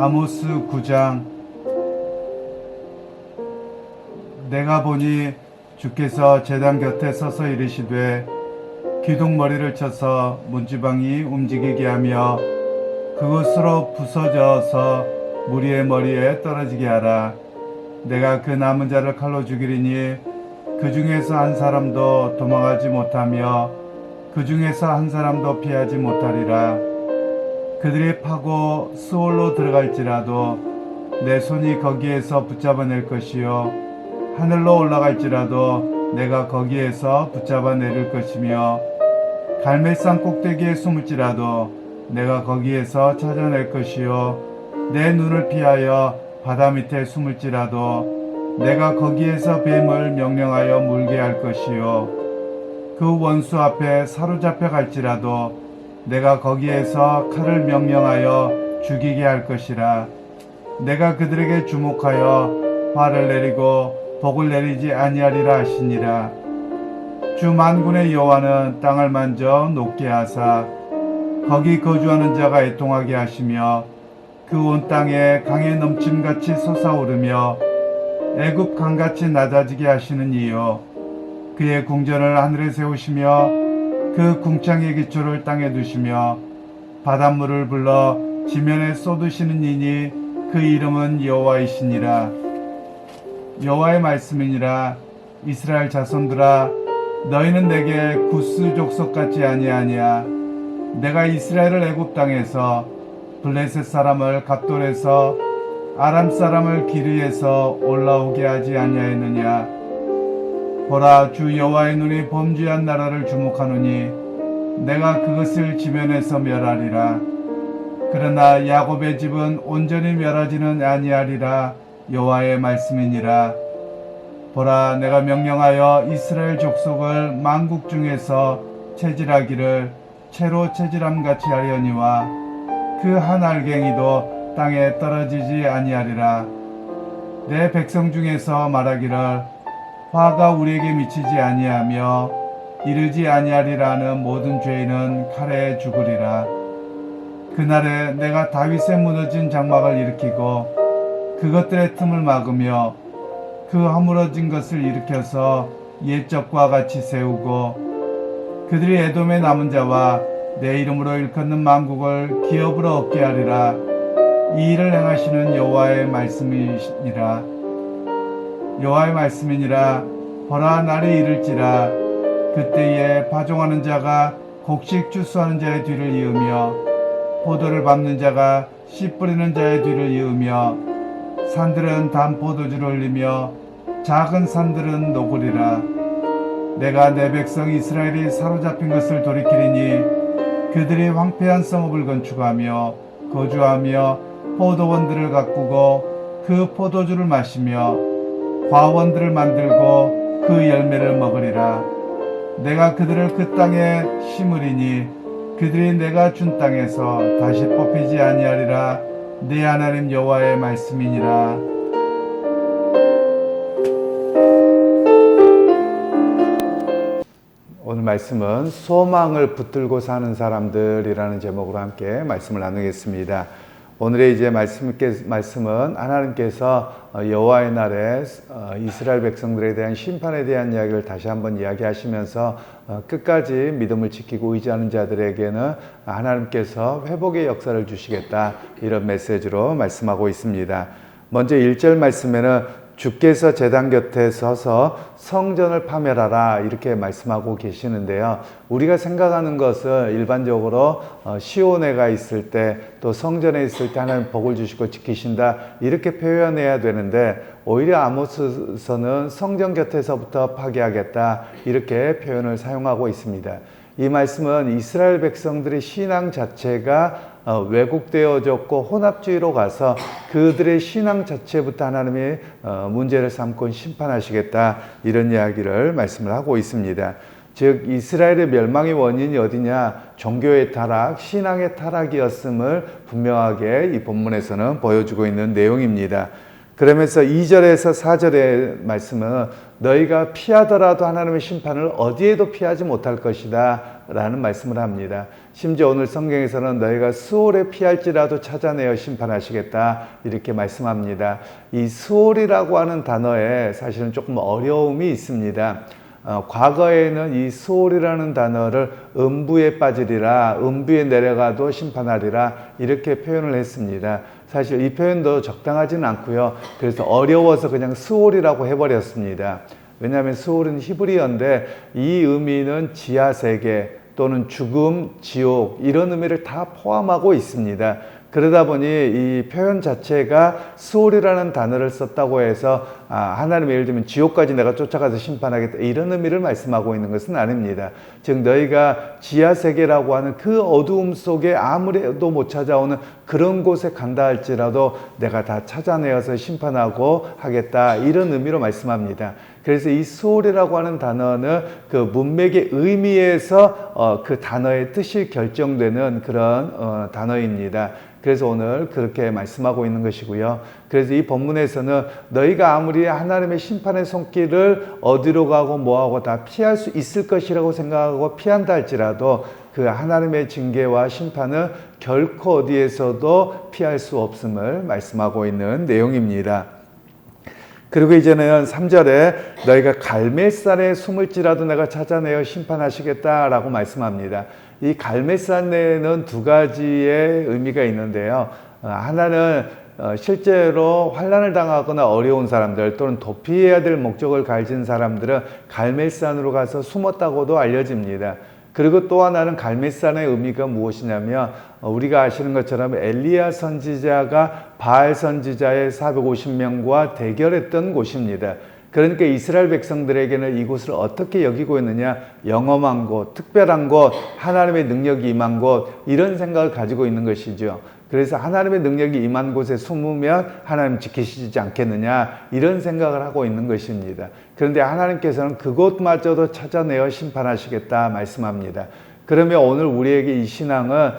아모스 9장. 내가 보니 주께서 제단 곁에 서서 이르시되 기둥머리를 쳐서 문지방이 움직이게 하며 그것으로 부서져서 무리의 머리에 떨어지게 하라. 내가 그 남은 자를 칼로 죽이리니 그 중에서 한 사람도 도망하지 못하며 그 중에서 한 사람도 피하지 못하리라. 그들이 파고 스올로 들어갈지라도 내 손이 거기에서 붙잡아낼 것이요 하늘로 올라갈지라도 내가 거기에서 붙잡아내릴 것이며 갈멜산 꼭대기에 숨을지라도 내가 거기에서 찾아낼 것이요 내 눈을 피하여 바다 밑에 숨을지라도 내가 거기에서 뱀을 명령하여 물게 할 것이요 그 원수 앞에 사로잡혀 갈지라도 내가 거기에서 칼을 명령하여 죽이게 할 것이라. 내가 그들에게 주목하여 화를 내리고 복을 내리지 아니하리라 하시니라. 주 만군의 여호와는 땅을 만져 높게 하사 거기 거주하는 자가 애통하게 하시며 그 온 땅에 강에 넘침같이 솟아오르며 애굽 강같이 낮아지게 하시는 이요 그의 궁전을 하늘에 세우시며 그 궁창의 기초를 땅에 두시며 바닷물을 불러 지면에 쏟으시는 이니 그 이름은 여호와이시니라. 여호와의 말씀이니라. 이스라엘 자손들아 너희는 내게 구스 족속같이 아니하냐. 내가 이스라엘을 애굽 땅에서 블레셋 사람을 갑돌에서 아람 사람을 기르에서 올라오게 하지 아니하였느냐. 보라 주 여호와의 눈이 범죄한 나라를 주목하노니 내가 그것을 지면에서 멸하리라. 그러나 야곱의 집은 온전히 멸하지는 아니하리라. 여호와의 말씀이니라. 보라 내가 명령하여 이스라엘 족속을 만국 중에서 체질하기를 채로 체질함같이 하려니와 그 한 알갱이도 땅에 떨어지지 아니하리라. 내 백성 중에서 말하기를 화가 우리에게 미치지 아니하며 이르지 아니하리라는 모든 죄인은 칼에 죽으리라. 그날에 내가 다윗의 무너진 장막을 일으키고 그것들의 틈을 막으며 그 허물어진 것을 일으켜서 옛적과 같이 세우고 그들이 에돔의 남은 자와 내 이름으로 일컫는 만국을 기업으로 얻게 하리라. 이 일을 행하시는 여호와의 말씀이니라. 여호와의 말씀이니라. 보라 날이 이를지라. 그때에 파종하는 자가 곡식 추수하는 자의 뒤를 이으며 포도를 밟는 자가 씨 뿌리는 자의 뒤를 이으며 산들은 단 포도주를 흘리며 작은 산들은 녹으리라. 내가 내 백성 이스라엘이 사로잡힌 것을 돌이키리니 그들이 황폐한 성읍을 건축하며 거주하며 포도원들을 가꾸고 그 포도주를 마시며 과원들을 만들고 그 열매를 먹으리라. 내가 그들을 그 땅에 심으리니 그들이 내가 준 땅에서 다시 뽑히지 아니하리라. 내 하나님 여호와의 말씀이니라. 오늘 말씀은 소망을 붙들고 사는 사람들이라는 제목으로 함께 말씀을 나누겠습니다. 오늘의 이제 말씀은 하나님께서 여호와의 날에 이스라엘 백성들에 대한 심판에 대한 이야기를 다시 한번 이야기하시면서 끝까지 믿음을 지키고 의지하는 자들에게는 하나님께서 회복의 역사를 주시겠다, 이런 메시지로 말씀하고 있습니다. 먼저 1절 말씀에는 주께서 제단 곁에 서서 성전을 파멸하라, 이렇게 말씀하고 계시는데요. 우리가 생각하는 것은 일반적으로 시온에가 있을 때, 또 성전에 있을 때 하나님 복을 주시고 지키신다, 이렇게 표현해야 되는데 오히려 아모스서는 성전 곁에서부터 파괴하겠다, 이렇게 표현을 사용하고 있습니다. 이 말씀은 이스라엘 백성들의 신앙 자체가 왜곡되어졌고 혼합주의로 가서 그들의 신앙 자체부터 하나님이 문제를 삼고 심판하시겠다, 이런 이야기를 말씀을 하고 있습니다. 즉 이스라엘의 멸망의 원인이 어디냐? 종교의 타락, 신앙의 타락이었음을 분명하게 이 본문에서는 보여주고 있는 내용입니다. 그러면서 2절에서 4절의 말씀은 너희가 피하더라도 하나님의 심판을 어디에도 피하지 못할 것이다, 라는 말씀을 합니다. 심지어 오늘 성경에서는 너희가 수월에 피할지라도 찾아내어 심판하시겠다 이렇게 말씀합니다. 이 수월이라고 하는 단어에 사실은 조금 어려움이 있습니다. 과거에는 이 수월이라는 단어를 음부에 빠지리라, 음부에 내려가도 심판하리라 이렇게 표현을 했습니다. 사실 이 표현도 적당하지는 않고요. 그래서 어려워서 그냥 수월이라고 해버렸습니다. 왜냐하면 수월은 히브리어인데 이 의미는 지하세계 또는 죽음, 지옥 이런 의미를 다 포함하고 있습니다. 그러다 보니 이 표현 자체가 수월이라는 단어를 썼다고 해서 하나님 예를 들면 지옥까지 내가 쫓아가서 심판하겠다 이런 의미를 말씀하고 있는 것은 아닙니다. 즉 너희가 지하세계라고 하는 그 어두움 속에 아무래도 못 찾아오는 그런 곳에 간다 할지라도 내가 다 찾아내어서 심판하고 하겠다 이런 의미로 말씀합니다. 그래서 이 수월이라고 하는 단어는 그 문맥의 의미에서 그 단어의 뜻이 결정되는 그런 단어입니다. 그래서 오늘 그렇게 말씀하고 있는 것이고요. 그래서 이 본문에서는 너희가 아무리 하나님의 심판의 손길을 어디로 가고 뭐하고 다 피할 수 있을 것이라고 생각하고 피한다 할지라도 그 하나님의 징계와 심판은 결코 어디에서도 피할 수 없음을 말씀하고 있는 내용입니다. 그리고 이제는 3절에 너희가 갈멜산에 숨을지라도 내가 찾아내어 심판하시겠다라고 말씀합니다. 이 갈멜산에는 두 가지의 의미가 있는데요. 하나는 실제로 환난을 당하거나 어려운 사람들 또는 도피해야 될 목적을 가진 사람들은 갈멜산으로 가서 숨었다고도 알려집니다. 그리고 또 하나는 갈멜산의 의미가 무엇이냐면 우리가 아시는 것처럼 엘리야 선지자가 바알 선지자의 450명과 대결했던 곳입니다. 그러니까 이스라엘 백성들에게는 이곳을 어떻게 여기고 있느냐, 영험한 곳, 특별한 곳, 하나님의 능력이 임한 곳 이런 생각을 가지고 있는 것이죠. 그래서 하나님의 능력이 임한 곳에 숨으면 하나님 지키시지 않겠느냐 이런 생각을 하고 있는 것입니다. 그런데 하나님께서는 그곳마저도 찾아내어 심판하시겠다 말씀합니다. 그러면 오늘 우리에게 이 신앙은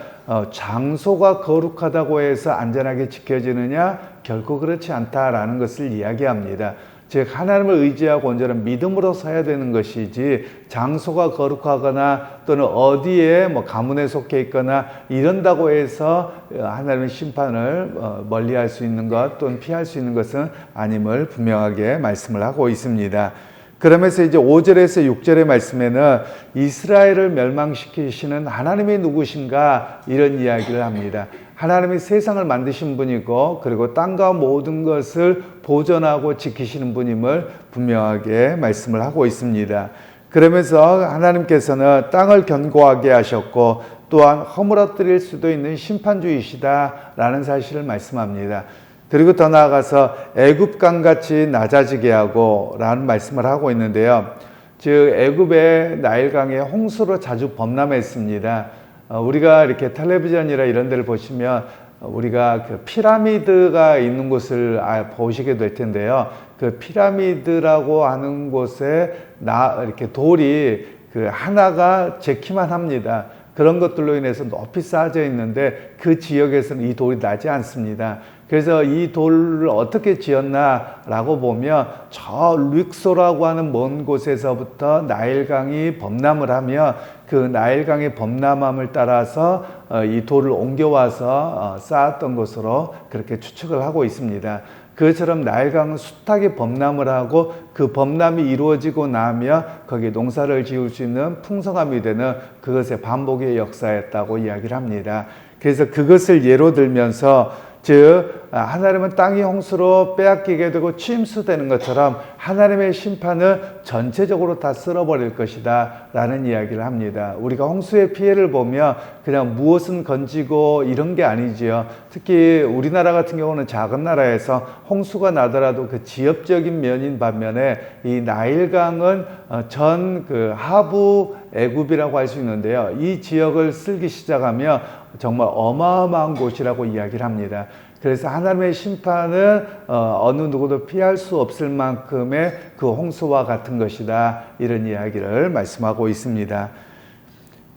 장소가 거룩하다고 해서 안전하게 지켜지느냐? 결코 그렇지 않다라는 것을 이야기합니다. 즉 하나님을 의지하고 온전한 믿음으로 서야 되는 것이지 장소가 거룩하거나 또는 어디에 가문에 속해 있거나 이런다고 해서 하나님의 심판을 멀리할 수 있는 것 또는 피할 수 있는 것은 아님을 분명하게 말씀을 하고 있습니다. 그러면서 이제 5절에서 6절의 말씀에는 이스라엘을 멸망시키시는 하나님이 누구신가 이런 이야기를 합니다. 하나님이 세상을 만드신 분이고 그리고 땅과 모든 것을 보존하고 지키시는 분임을 분명하게 말씀을 하고 있습니다. 그러면서 하나님께서는 땅을 견고하게 하셨고 또한 허물어뜨릴 수도 있는 심판주이시다라는 사실을 말씀합니다. 그리고 더 나아가서 애굽강같이 낮아지게 하고 라는 말씀을 하고 있는데요. 즉 애굽의 나일강에 홍수로 자주 범람했습니다. 우리가 이렇게 텔레비전이나 이런 데를 보시면 우리가 그 피라미드가 있는 곳을 보시게 될 텐데요. 그 피라미드라고 하는 곳에 이렇게 돌이 그 하나가 제 키만 합니다. 그런 것들로 인해서 높이 쌓여져 있는데 그 지역에서는 이 돌이 나지 않습니다. 그래서 이 돌을 어떻게 지었나라고 보면 저 릭소라고 하는 먼 곳에서부터 나일강이 범람을 하면 그 나일강의 범람함을 따라서 이 돌을 옮겨와서 쌓았던 것으로 그렇게 추측을 하고 있습니다. 그처럼 나일강은 숱하게 범람을 하고 그 범람이 이루어지고 나면 거기에 농사를 지을 수 있는 풍성함이 되는 그것의 반복의 역사였다고 이야기를 합니다. 그래서 그것을 예로 들면서 즉 하나님은 땅이 홍수로 빼앗기게 되고 침수되는 것처럼 하나님의 심판은 전체적으로 다 쓸어버릴 것이다 라는 이야기를 합니다. 우리가 홍수의 피해를 보면 그냥 무엇은 건지고 이런 게 아니지요. 특히 우리나라 같은 경우는 작은 나라에서 홍수가 나더라도 그 지역적인 면인 반면에 이 나일강은 전 그 하부 애굽이라고 할 수 있는데요. 이 지역을 쓸기 시작하면 정말 어마어마한 곳이라고 이야기를 합니다. 그래서 하나님의 심판은 어느 누구도 피할 수 없을 만큼의 그 홍수와 같은 것이다. 이런 이야기를 말씀하고 있습니다.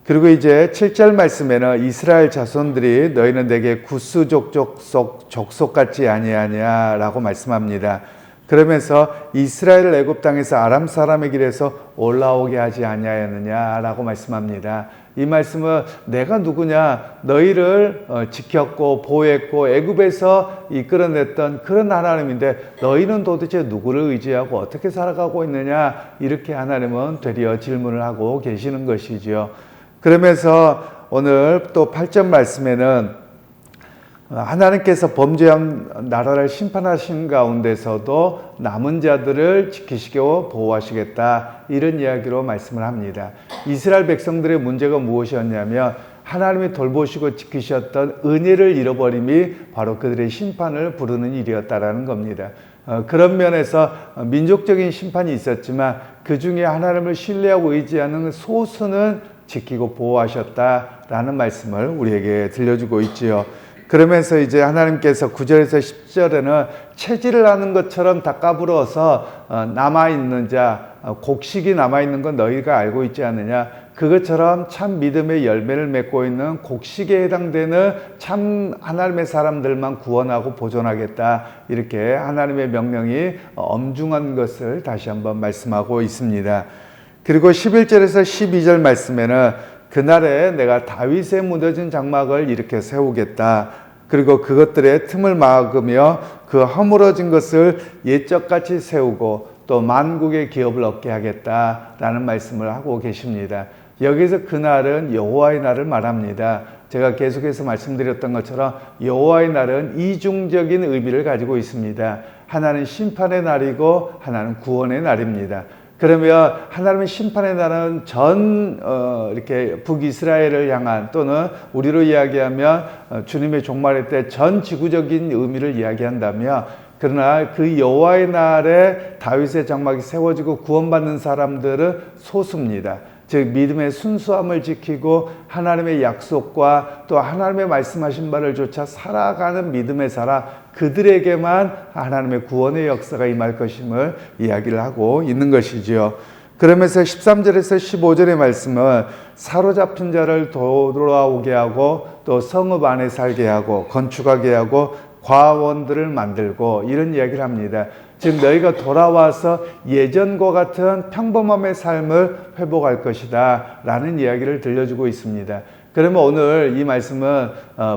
그리고 이제 7절 말씀에는 이스라엘 자손들이 너희는 내게 구스 족속 같지 아니하냐라고 말씀합니다. 그러면서 이스라엘을 애굽 땅에서 아람 사람의 길에서 올라오게 하지 아니하였느냐라고 말씀합니다. 이 말씀은 내가 누구냐, 너희를 지켰고 보호했고 애굽에서 이끌어냈던 그런 하나님인데 너희는 도대체 누구를 의지하고 어떻게 살아가고 있느냐, 이렇게 하나님은 되려 질문을 하고 계시는 것이지요. 그러면서 오늘 또 8절 말씀에는 하나님께서 범죄한 나라를 심판하신 가운데서도 남은 자들을 지키시고 보호하시겠다, 이런 이야기로 말씀을 합니다. 이스라엘 백성들의 문제가 무엇이었냐면 하나님이 돌보시고 지키셨던 은혜를 잃어버림이 바로 그들의 심판을 부르는 일이었다라는 겁니다. 그런 면에서 민족적인 심판이 있었지만 그 중에 하나님을 신뢰하고 의지하는 소수는 지키고 보호하셨다라는 말씀을 우리에게 들려주고 있지요. 그러면서 이제 하나님께서 9절에서 10절에는 체질을 하는 것처럼 다 까불어서 남아있는 자, 곡식이 남아있는 건 너희가 알고 있지 않느냐, 그것처럼 참 믿음의 열매를 맺고 있는 곡식에 해당되는 참 하나님의 사람들만 구원하고 보존하겠다, 이렇게 하나님의 명령이 엄중한 것을 다시 한번 말씀하고 있습니다. 그리고 11절에서 12절 말씀에는 그날에 내가 다윗의 무너진 장막을 일으켜 세우겠다. 그리고 그것들의 틈을 막으며 그 허물어진 것을 옛적같이 세우고 또 만국의 기업을 얻게 하겠다라는 말씀을 하고 계십니다. 여기서 그날은 여호와의 날을 말합니다. 제가 계속해서 말씀드렸던 것처럼 여호와의 날은 이중적인 의미를 가지고 있습니다. 하나는 심판의 날이고 하나는 구원의 날입니다. 그러면 하나님의 심판의 날은 이렇게 북이스라엘을 향한, 또는 우리로 이야기하면 주님의 종말의 때 전 지구적인 의미를 이야기한다면, 그러나 그 여호와의 날에 다윗의 장막이 세워지고 구원받는 사람들은 소수입니다. 즉 믿음의 순수함을 지키고 하나님의 약속과 또 하나님의 말씀하신 바를 쫓아 살아가는 믿음의 사람, 그들에게만 하나님의 구원의 역사가 임할 것임을 이야기를 하고 있는 것이지요. 그러면서 13절에서 15절의 말씀은 사로잡힌 자를 돌아오게 하고 또 성읍 안에 살게 하고 건축하게 하고 과원들을 만들고, 이런 이야기를 합니다. 즉 너희가 돌아와서 예전과 같은 평범함의 삶을 회복할 것이다 라는 이야기를 들려주고 있습니다. 그러면 오늘 이 말씀은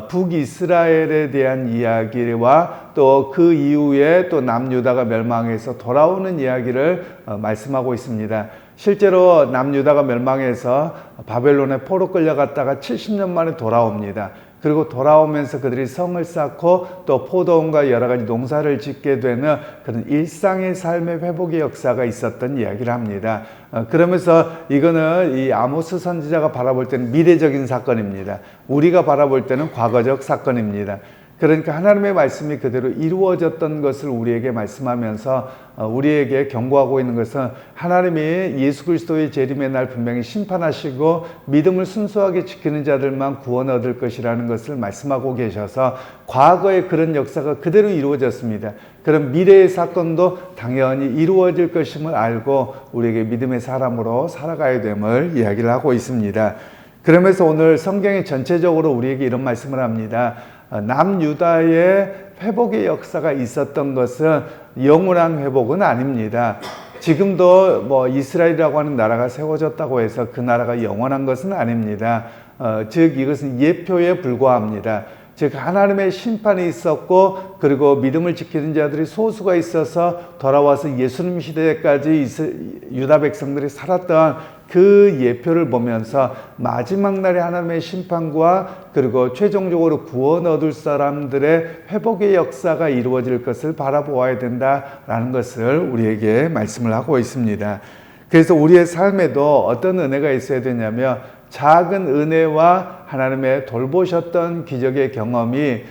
북이스라엘에 대한 이야기와 또 그 이후에 또 남유다가 멸망해서 돌아오는 이야기를 말씀하고 있습니다. 실제로 남유다가 멸망해서 바벨론에 포로 끌려갔다가 70년 만에 돌아옵니다. 그리고 돌아오면서 그들이 성을 쌓고 또 포도원과 여러 가지 농사를 짓게 되는 그런 일상의 삶의 회복의 역사가 있었던 이야기를 합니다. 그러면서 이거는 이 아모스 선지자가 바라볼 때는 미래적인 사건입니다. 우리가 바라볼 때는 과거적 사건입니다. 그러니까 하나님의 말씀이 그대로 이루어졌던 것을 우리에게 말씀하면서 우리에게 경고하고 있는 것은 하나님이 예수 그리스도의 재림의 날 분명히 심판하시고 믿음을 순수하게 지키는 자들만 구원 얻을 것이라는 것을 말씀하고 계셔서 과거의 그런 역사가 그대로 이루어졌습니다. 그럼 미래의 사건도 당연히 이루어질 것임을 알고 우리에게 믿음의 사람으로 살아가야 됨을 이야기를 하고 있습니다. 그러면서 오늘 성경이 전체적으로 우리에게 이런 말씀을 합니다. 남유다의 회복의 역사가 있었던 것은 영원한 회복은 아닙니다. 지금도 이스라엘이라고 하는 나라가 세워졌다고 해서 그 나라가 영원한 것은 아닙니다. 즉 이것은 예표에 불과합니다. 즉 하나님의 심판이 있었고 그리고 믿음을 지키는 자들이 소수가 있어서 돌아와서 예수님 시대까지 유다 백성들이 살았던 그 예표를 보면서 마지막 날에 하나님의 심판과 그리고 최종적으로 구원 얻을 사람들의 회복의 역사가 이루어질 것을 바라보아야 된다라는 것을 우리에게 말씀을 하고 있습니다. 그래서 우리의 삶에도 어떤 은혜가 있어야 되냐면 작은 은혜와 하나님의 돌보셨던 기적의 경험이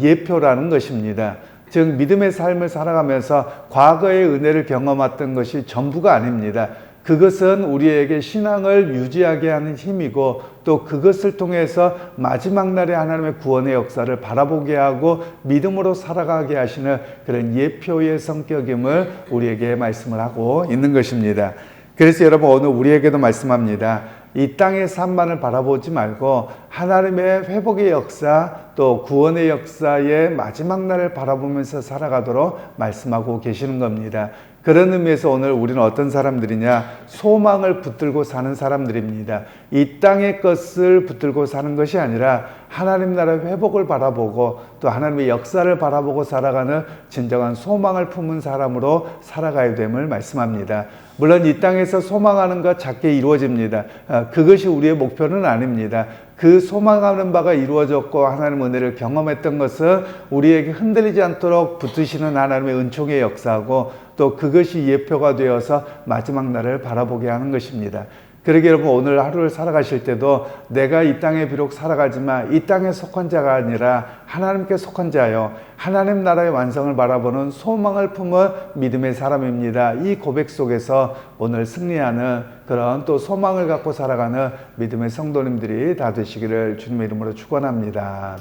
예표라는 것입니다. 즉 믿음의 삶을 살아가면서 과거의 은혜를 경험했던 것이 전부가 아닙니다. 그것은 우리에게 신앙을 유지하게 하는 힘이고 또 그것을 통해서 마지막 날에 하나님의 구원의 역사를 바라보게 하고 믿음으로 살아가게 하시는 그런 예표의 성격임을 우리에게 말씀을 하고 있는 것입니다. 그래서 여러분 오늘 우리에게도 말씀합니다. 이 땅의 삶만을 바라보지 말고 하나님의 회복의 역사 또 구원의 역사의 마지막 날을 바라보면서 살아가도록 말씀하고 계시는 겁니다. 그런 의미에서 오늘 우리는 어떤 사람들이냐? 소망을 붙들고 사는 사람들입니다. 이 땅의 것을 붙들고 사는 것이 아니라 하나님 나라의 회복을 바라보고 또 하나님의 역사를 바라보고 살아가는 진정한 소망을 품은 사람으로 살아가야 됨을 말씀합니다. 물론 이 땅에서 소망하는 것 작게 이루어집니다. 그것이 우리의 목표는 아닙니다. 그 소망하는 바가 이루어졌고 하나님의 은혜를 경험했던 것은 우리에게 흔들리지 않도록 붙드시는 하나님의 은총의 역사고 또 그것이 예표가 되어서 마지막 날을 바라보게 하는 것입니다. 그러게 여러분 오늘 하루를 살아가실 때도 내가 이 땅에 비록 살아가지만 이 땅에 속한 자가 아니라 하나님께 속한 자요 하나님 나라의 완성을 바라보는 소망을 품은 믿음의 사람입니다. 이 고백 속에서 오늘 승리하는 그런 또 소망을 갖고 살아가는 믿음의 성도님들이 다 되시기를 주님의 이름으로 축원합니다.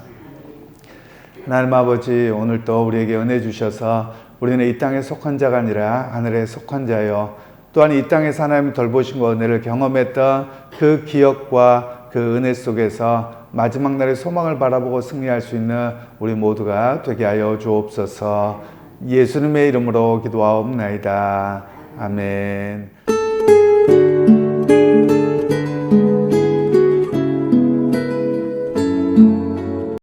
하나님 아버지 오늘 또 우리에게 은혜 주셔서 우리는 이 땅에 속한 자가 아니라 하늘에 속한 자요 또한 이 땅에서 하나님의 돌보심과 은혜를 경험했던 그 기억과 그 은혜 속에서 마지막 날의 소망을 바라보고 승리할 수 있는 우리 모두가 되게 하여 주옵소서. 예수님의 이름으로 기도하옵나이다. 아멘.